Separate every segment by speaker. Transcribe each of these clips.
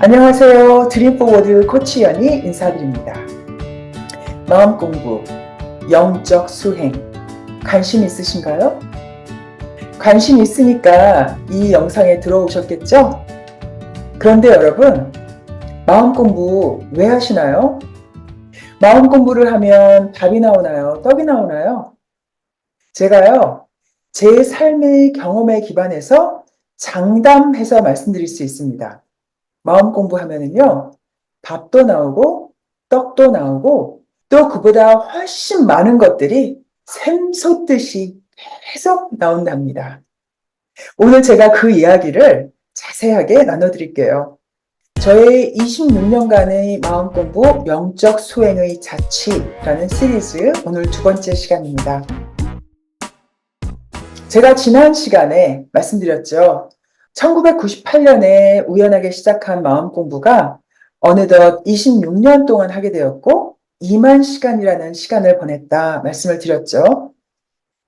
Speaker 1: 안녕하세요. 드림포워드 코치 연이 인사드립니다. 마음 공부, 영적 수행, 관심 있으신가요? 관심 있으니까 이 영상에 들어오셨겠죠? 그런데 여러분, 마음 공부 왜 하시나요? 마음 공부를 하면 밥이 나오나요? 떡이 나오나요? 제가요, 제 삶의 경험에 기반해서 장담해서 말씀드릴 수 있습니다. 마음 공부하면은요, 밥도 나오고, 떡도 나오고, 또 그보다 훨씬 많은 것들이 샘솟듯이 계속 나온답니다. 오늘 제가 그 이야기를 자세하게 나눠드릴게요. 저의 26년간의 마음 공부 영적 수행의 자취라는 시리즈 오늘 두 번째 시간입니다. 제가 지난 시간에 말씀드렸죠. 1998년에 우연하게 시작한 마음 공부가 어느덧 26년 동안 하게 되었고 2만 시간이라는 시간을 보냈다 말씀을 드렸죠.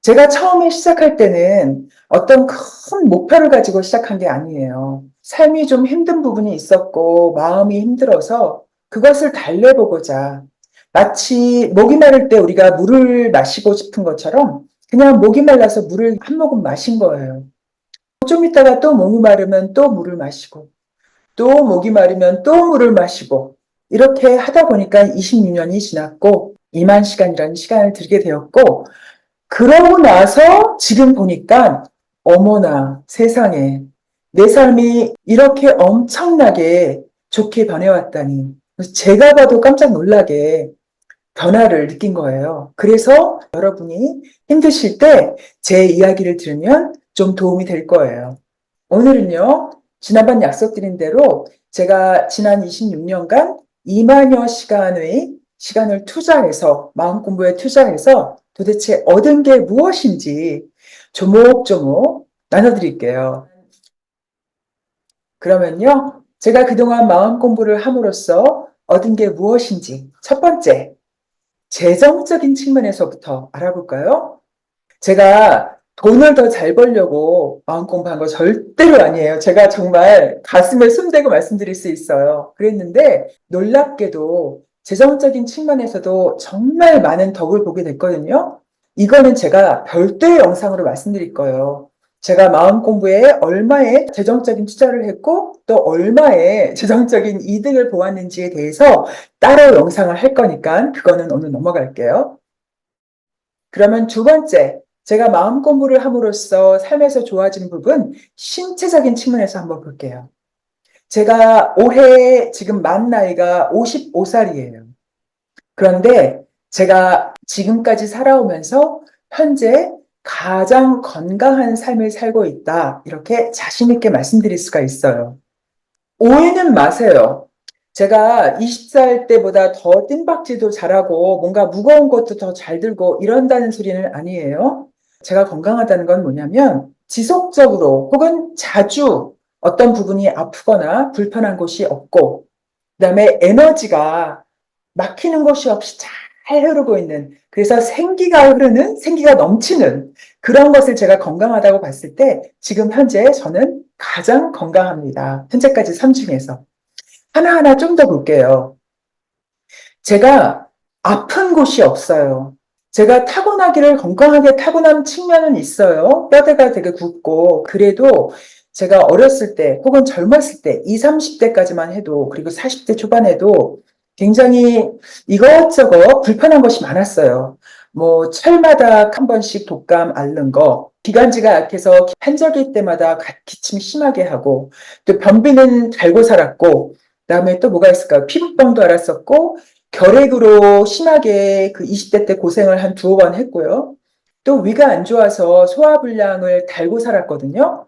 Speaker 1: 제가 처음에 시작할 때는 어떤 큰 목표를 가지고 시작한 게 아니에요. 삶이 좀 힘든 부분이 있었고 마음이 힘들어서 그것을 달래보고자 마치 목이 마를 때 우리가 물을 마시고 싶은 것처럼 그냥 목이 말라서 물을 한 모금 마신 거예요. 좀 있다가 또 목이 마르면 또 물을 마시고 또 목이 마르면 또 물을 마시고 이렇게 하다 보니까 26년이 지났고 2만 시간이라는 시간을 들게 되었고 그러고 나서 지금 보니까 어머나 세상에 내 삶이 이렇게 엄청나게 좋게 변해왔다니 제가 봐도 깜짝 놀라게 변화를 느낀 거예요. 그래서 여러분이 힘드실 때 제 이야기를 들으면 좀 도움이 될 거예요. 오늘은요, 지난번 약속드린 대로 제가 지난 26년간 2만여 시간의 시간을 투자해서, 마음 공부에 투자해서 도대체 얻은 게 무엇인지 조목조목 나눠드릴게요. 그러면요, 제가 그동안 마음 공부를 함으로써 얻은 게 무엇인지 첫 번째, 재정적인 측면에서부터 알아볼까요? 제가 돈을 더 잘 벌려고 마음 공부한 거 절대로 아니에요. 제가 정말 가슴에 손대고 말씀드릴 수 있어요. 그랬는데 놀랍게도 재정적인 측면에서도 정말 많은 덕을 보게 됐거든요. 이거는 제가 별도의 영상으로 말씀드릴 거예요. 제가 마음 공부에 얼마의 재정적인 투자를 했고 또 얼마의 재정적인 이득을 보았는지에 대해서 따로 영상을 할 거니까 그거는 오늘 넘어갈게요. 그러면 두 번째, 제가 마음 공부를 함으로써 삶에서 좋아진 부분, 신체적인 측면에서 한번 볼게요. 제가 올해 지금 만 나이가 55살이에요. 그런데 제가 지금까지 살아오면서 현재 가장 건강한 삶을 살고 있다. 이렇게 자신 있게 말씀드릴 수가 있어요. 오해는 마세요. 제가 20살 때보다 더 뜀박질도 잘하고 뭔가 무거운 것도 더 잘 들고 이런다는 소리는 아니에요. 제가 건강하다는 건 뭐냐면 지속적으로 혹은 자주 어떤 부분이 아프거나 불편한 곳이 없고 그다음에 에너지가 막히는 곳이 없이 잘 흐르고 있는 그래서 생기가 흐르는 생기가 넘치는 그런 것을 제가 건강하다고 봤을 때 지금 현재 저는 가장 건강합니다. 현재까지 삶 중에서. 하나하나 좀 더 볼게요. 제가 아픈 곳이 없어요. 제가 타고나기를 건강하게 타고난 측면은 있어요. 뼈대가 되게 굵고 그래도 제가 어렸을 때 혹은 젊었을 때 20, 30대까지만 해도 그리고 40대 초반에도 굉장히 이것저것 불편한 것이 많았어요. 뭐 철마다 한 번씩 독감 앓는 거, 기관지가 약해서 환절기 때마다 기침 심하게 하고 또 변비는 달고 살았고 그다음에 또 뭐가 있을까요? 피부병도 앓았었고 결핵으로 심하게 그 20대 때 고생을 한 두어 번 했고요. 또 위가 안 좋아서 소화불량을 달고 살았거든요.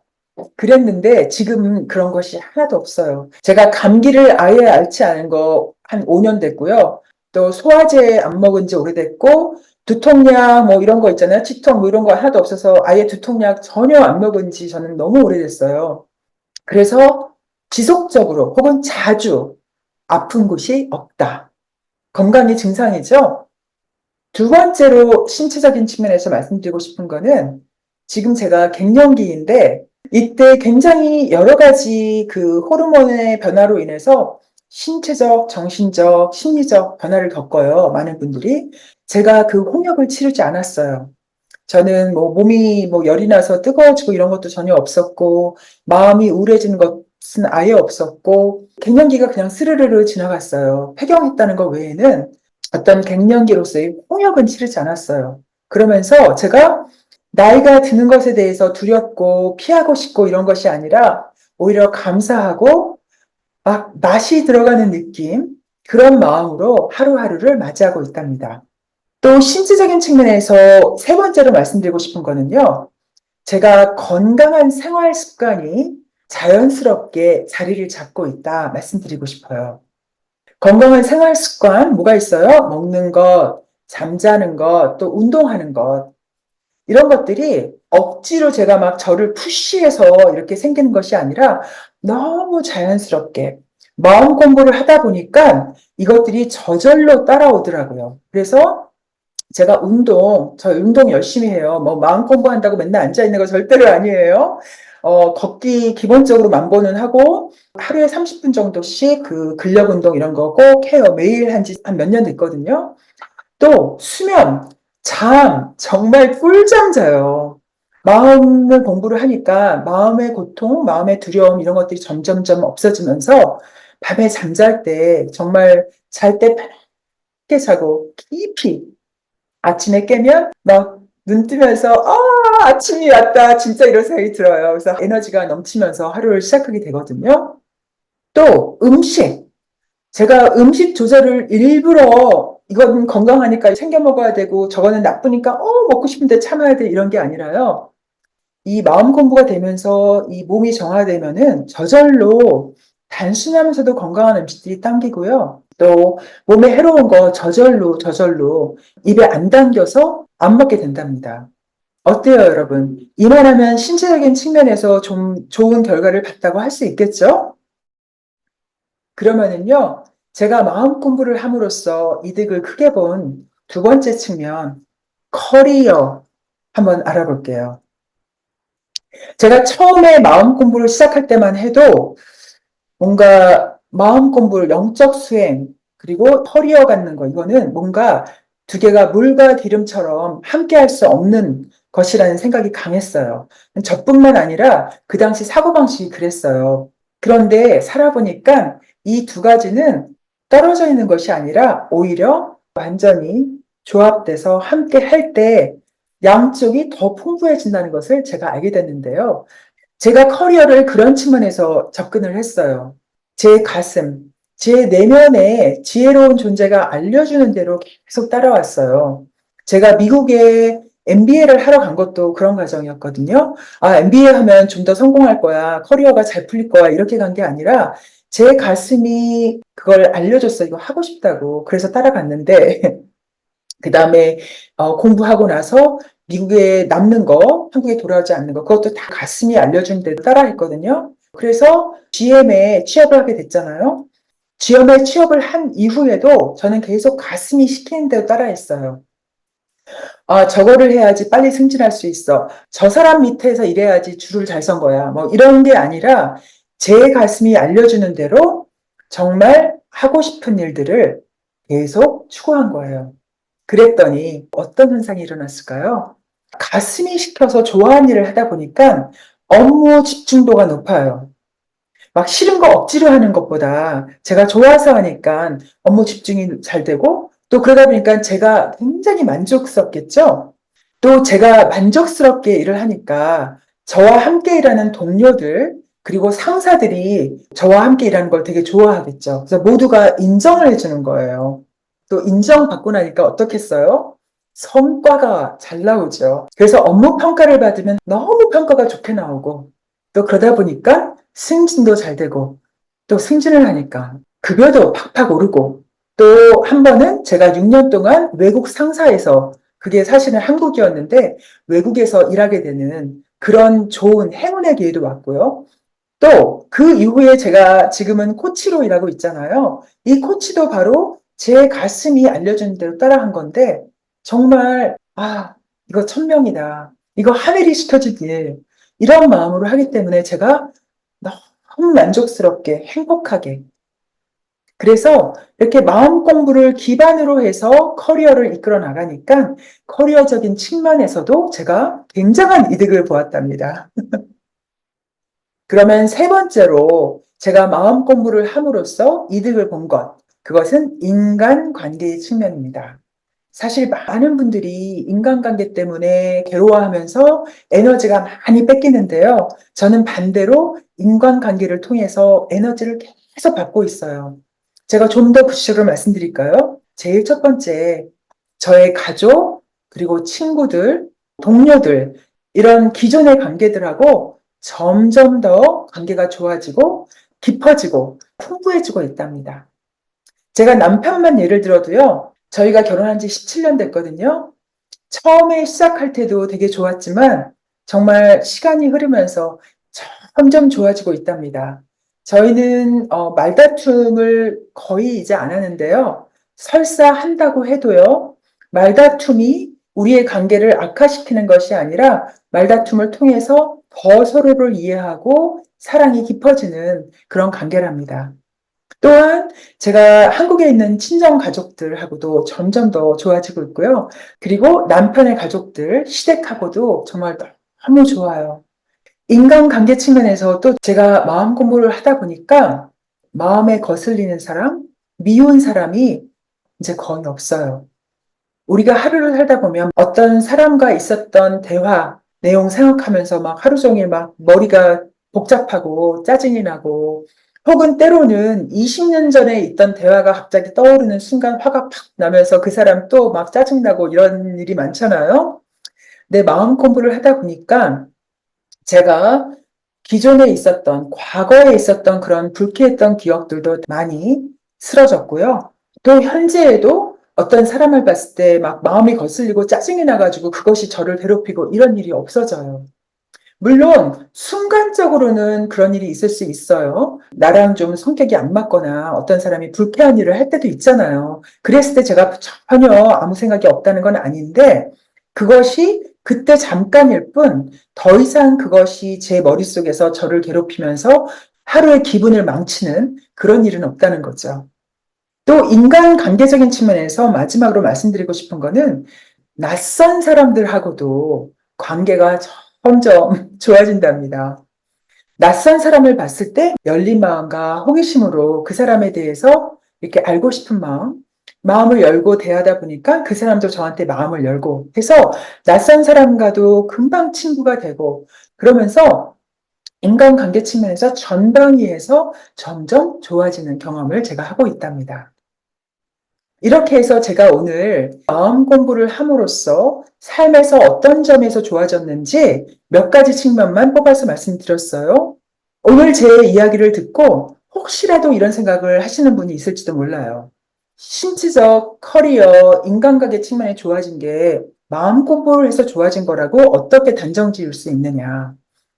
Speaker 1: 그랬는데 지금은 그런 것이 하나도 없어요. 제가 감기를 아예 앓지 않은 거 한 5년 됐고요. 또 소화제 안 먹은 지 오래됐고 두통약 뭐 이런 거 있잖아요. 치통 뭐 이런 거 하나도 없어서 아예 두통약 전혀 안 먹은 지 저는 너무 오래됐어요. 그래서 지속적으로 혹은 자주 아픈 곳이 없다. 건강이 증상이죠. 두 번째로 신체적인 측면에서 말씀드리고 싶은 거는 지금 제가 갱년기인데 이때 굉장히 여러 가지 그 호르몬의 변화로 인해서 신체적, 정신적, 심리적 변화를 겪어요. 많은 분들이. 제가 그 홍역을 치르지 않았어요. 저는 뭐 몸이 뭐 열이 나서 뜨거워지고 이런 것도 전혀 없었고, 마음이 우울해지는 것은 아예 없었고, 갱년기가 그냥 스르르르 지나갔어요. 폐경했다는 것 외에는 어떤 갱년기로서의 홍역은 치르지 않았어요. 그러면서 제가 나이가 드는 것에 대해서 두렵고 피하고 싶고 이런 것이 아니라 오히려 감사하고 막 맛이 들어가는 느낌, 그런 마음으로 하루하루를 맞이하고 있답니다. 또 신체적인 측면에서 세 번째로 말씀드리고 싶은 거는요. 제가 건강한 생활 습관이 자연스럽게 자리를 잡고 있다 말씀드리고 싶어요. 건강한 생활 습관 뭐가 있어요? 먹는 것, 잠자는 것, 또 운동하는 것. 이런 것들이 억지로 제가 막 저를 푸시해서 이렇게 생기는 것이 아니라 너무 자연스럽게 마음 공부를 하다 보니까 이것들이 저절로 따라오더라고요. 그래서 제가 저 운동 열심히 해요. 뭐 마음 공부한다고 맨날 앉아 있는 거 절대로 아니에요. 걷기 기본적으로 1000보는 하고 하루에 30분 정도씩 그 근력 운동 이런 거 꼭 해요. 매일 한 지 한 몇 년 됐거든요. 또 수면, 정말 꿀잠 자요. 마음을 공부를 하니까 마음의 고통, 마음의 두려움 이런 것들이 점점점 없어지면서 밤에 잠잘 때 정말 잘 때 편하게 자고 깊이 아침에 깨면 막 눈 뜨면서 아침이 왔다 진짜 이런 생각이 들어요. 그래서 에너지가 넘치면서 하루를 시작하게 되거든요. 또 음식. 제가 음식 조절을 일부러 이건 건강하니까 챙겨 먹어야 되고 저거는 나쁘니까 먹고 싶은데 참아야 돼 이런 게 아니라요. 이 마음 공부가 되면서 이 몸이 정화되면은 저절로 단순하면서도 건강한 음식들이 당기고요. 또 몸에 해로운 거 저절로 입에 안 당겨서 안 먹게 된답니다. 어때요, 여러분? 이만하면 신체적인 측면에서 좀 좋은 결과를 봤다고 할 수 있겠죠? 그러면은요, 제가 마음 공부를 함으로써 이득을 크게 본 두 번째 측면, 커리어 한번 알아볼게요. 제가 처음에 마음 공부를 시작할 때만 해도 뭔가 마음 공부를 영적 수행, 그리고 커리어 갖는 거, 이거는 뭔가 두 개가 물과 기름처럼 함께 할 수 없는 것이라는 생각이 강했어요. 저뿐만 아니라 그 당시 사고방식이 그랬어요. 그런데 살아보니까 이 두 가지는 떨어져 있는 것이 아니라 오히려 완전히 조합돼서 함께 할 때 양쪽이 더 풍부해진다는 것을 제가 알게 됐는데요. 제가 커리어를 그런 측면에서 접근을 했어요. 제 가슴, 제 내면의 지혜로운 존재가 알려주는 대로 계속 따라왔어요. 제가 미국에 MBA를 하러 간 것도 그런 과정이었거든요. MBA 하면 좀 더 성공할 거야. 커리어가 잘 풀릴 거야. 이렇게 간 게 아니라 제 가슴이 그걸 알려줬어요. 이거 하고 싶다고. 그래서 따라갔는데 그 다음에 공부하고 나서 미국에 남는 거, 한국에 돌아오지 않는 거, 그것도 다 가슴이 알려준 대로 따라했거든요. 그래서 GM에 취업을 하게 됐잖아요. GM에 취업을 한 이후에도 저는 계속 가슴이 시키는 대로 따라했어요. 저거를 해야지 빨리 승진할 수 있어. 저 사람 밑에서 일해야지 줄을 잘 선 거야. 뭐 이런 게 아니라 제 가슴이 알려주는 대로 정말 하고 싶은 일들을 계속 추구한 거예요. 그랬더니 어떤 현상이 일어났을까요? 가슴이 시켜서 좋아하는 일을 하다 보니까 업무 집중도가 높아요. 막 싫은 거 억지로 하는 것보다 제가 좋아서 하니까 업무 집중이 잘 되고 또 그러다 보니까 제가 굉장히 만족스럽겠죠? 또 제가 만족스럽게 일을 하니까 저와 함께 일하는 동료들 그리고 상사들이 저와 함께 일하는 걸 되게 좋아하겠죠. 그래서 모두가 인정을 해주는 거예요. 또 인정받고 나니까 어떻겠어요? 성과가 잘 나오죠. 그래서 업무 평가를 받으면 너무 평가가 좋게 나오고 또 그러다 보니까 승진도 잘 되고 또 승진을 하니까 급여도 팍팍 오르고 또 한 번은 제가 6년 동안 외국 상사에서 그게 사실은 한국이었는데 외국에서 일하게 되는 그런 좋은 행운의 기회도 왔고요. 또 그 이후에 제가 지금은 코치로 일하고 있잖아요. 이 코치도 바로 제 가슴이 알려준 대로 따라한 건데 정말 이거 천명이다. 이거 하늘이 시켜준 일. 이런 마음으로 하기 때문에 제가 너무 만족스럽게 행복하게 그래서 이렇게 마음 공부를 기반으로 해서 커리어를 이끌어 나가니까 커리어적인 측면에서도 제가 굉장한 이득을 보았답니다. 그러면 세 번째로 제가 마음 공부를 함으로써 이득을 본 것, 그것은 인간관계의 측면입니다. 사실 많은 분들이 인간관계 때문에 괴로워하면서 에너지가 많이 뺏기는데요. 저는 반대로 인간관계를 통해서 에너지를 계속 받고 있어요. 제가 좀 더 구체적으로 말씀드릴까요? 제일 첫 번째, 저의 가족, 그리고 친구들, 동료들, 이런 기존의 관계들하고 점점 더 관계가 좋아지고 깊어지고 풍부해지고 있답니다. 제가 남편만 예를 들어도요, 저희가 결혼한 지 17년 됐거든요. 처음에 시작할 때도 되게 좋았지만 정말 시간이 흐르면서 점점 좋아지고 있답니다. 저희는 말다툼을 거의 이제 안 하는데요. 설사 한다고 해도요. 말다툼이 우리의 관계를 악화시키는 것이 아니라 말다툼을 통해서 더 서로를 이해하고 사랑이 깊어지는 그런 관계랍니다. 또한 제가 한국에 있는 친정 가족들하고도 점점 더 좋아지고 있고요. 그리고 남편의 가족들, 시댁하고도 정말 너무 좋아요. 인간관계 측면에서 또 제가 마음 공부를 하다 보니까 마음에 거슬리는 사람, 미운 사람이 이제 거의 없어요. 우리가 하루를 살다 보면 어떤 사람과 있었던 대화, 내용 생각하면서 막 하루 종일 막 머리가 복잡하고 짜증이 나고 혹은 때로는 20년 전에 있던 대화가 갑자기 떠오르는 순간 화가 팍 나면서 그 사람 또 막 짜증나고 이런 일이 많잖아요. 내 마음 공부를 하다 보니까 제가 기존에 있었던, 과거에 있었던 그런 불쾌했던 기억들도 많이 쓰러졌고요. 또 현재에도 어떤 사람을 봤을 때 막 마음이 거슬리고 짜증이 나가지고 그것이 저를 괴롭히고 이런 일이 없어져요. 물론 순간적으로는 그런 일이 있을 수 있어요. 나랑 좀 성격이 안 맞거나 어떤 사람이 불쾌한 일을 할 때도 있잖아요. 그랬을 때 제가 전혀 아무 생각이 없다는 건 아닌데 그것이 그때 잠깐일 뿐 더 이상 그것이 제 머릿속에서 저를 괴롭히면서 하루의 기분을 망치는 그런 일은 없다는 거죠. 또 인간관계적인 측면에서 마지막으로 말씀드리고 싶은 거는 낯선 사람들하고도 관계가 점점 좋아진답니다. 낯선 사람을 봤을 때 열린 마음과 호기심으로 그 사람에 대해서 이렇게 알고 싶은 마음, 마음을 열고 대하다 보니까 그 사람도 저한테 마음을 열고 해서 낯선 사람과도 금방 친구가 되고 그러면서 인간관계 측면에서 전방위에서 점점 좋아지는 경험을 제가 하고 있답니다. 이렇게 해서 제가 오늘 마음 공부를 함으로써 삶에서 어떤 점에서 좋아졌는지 몇 가지 측면만 뽑아서 말씀드렸어요. 오늘 제 이야기를 듣고 혹시라도 이런 생각을 하시는 분이 있을지도 몰라요. 신체적, 커리어, 인간관계 측면이 좋아진 게 마음 공부를 해서 좋아진 거라고 어떻게 단정 지을 수 있느냐.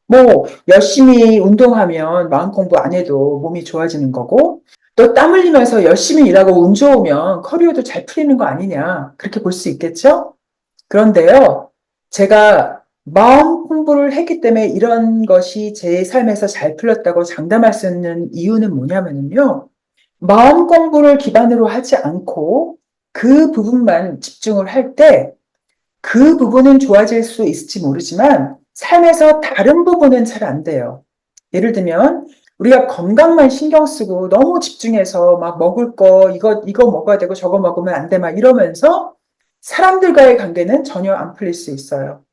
Speaker 1: 뭐, 열심히 운동하면 마음 공부 안 해도 몸이 좋아지는 거고, 또 땀 흘리면서 열심히 일하고 운 좋으면 커리어도 잘 풀리는 거 아니냐. 그렇게 볼 수 있겠죠? 그런데요, 제가 마음 공부를 했기 때문에 이런 것이 제 삶에서 잘 풀렸다고 장담할 수 있는 이유는 뭐냐면요. 마음 공부를 기반으로 하지 않고 그 부분만 집중을 할 때 그 부분은 좋아질 수 있을지 모르지만 삶에서 다른 부분은 잘 안 돼요. 예를 들면 우리가 건강만 신경 쓰고 너무 집중해서 막 먹을 거 이거 먹어야 되고 저거 먹으면 안 돼 막 이러면서 사람들과의 관계는 전혀 안 풀릴 수 있어요.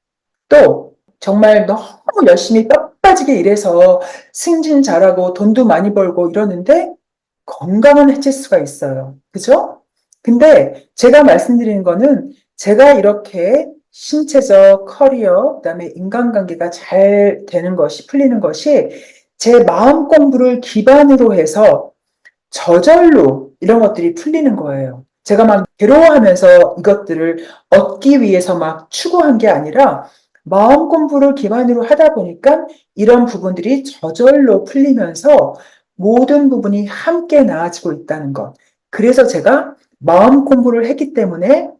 Speaker 1: 또 정말 너무 열심히 뼈 빠지게 일해서 승진 잘하고 돈도 많이 벌고 이러는데 건강은 해칠 수가 있어요. 그죠? 근데 제가 말씀드리는 거는 제가 이렇게 신체적 커리어, 그다음에 인간관계가 잘 되는 것이, 풀리는 것이 제 마음 공부를 기반으로 해서 저절로 이런 것들이 풀리는 거예요. 제가 막 괴로워하면서 이것들을 얻기 위해서 막 추구한 게 아니라 마음 공부를 기반으로 하다 보니까 이런 부분들이 저절로 풀리면서 모든 부분이 함께 나아지고 있다는 것. 그래서 제가 마음 공부를 했기 때문에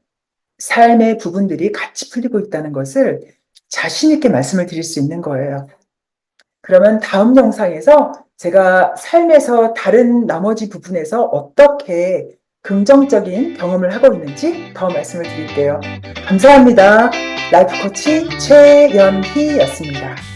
Speaker 1: 삶의 부분들이 같이 풀리고 있다는 것을 자신 있게 말씀을 드릴 수 있는 거예요. 그러면 다음 영상에서 제가 삶에서 다른 나머지 부분에서 어떻게 긍정적인 경험을 하고 있는지 더 말씀을 드릴게요. 감사합니다. 라이프 코치 최연희였습니다.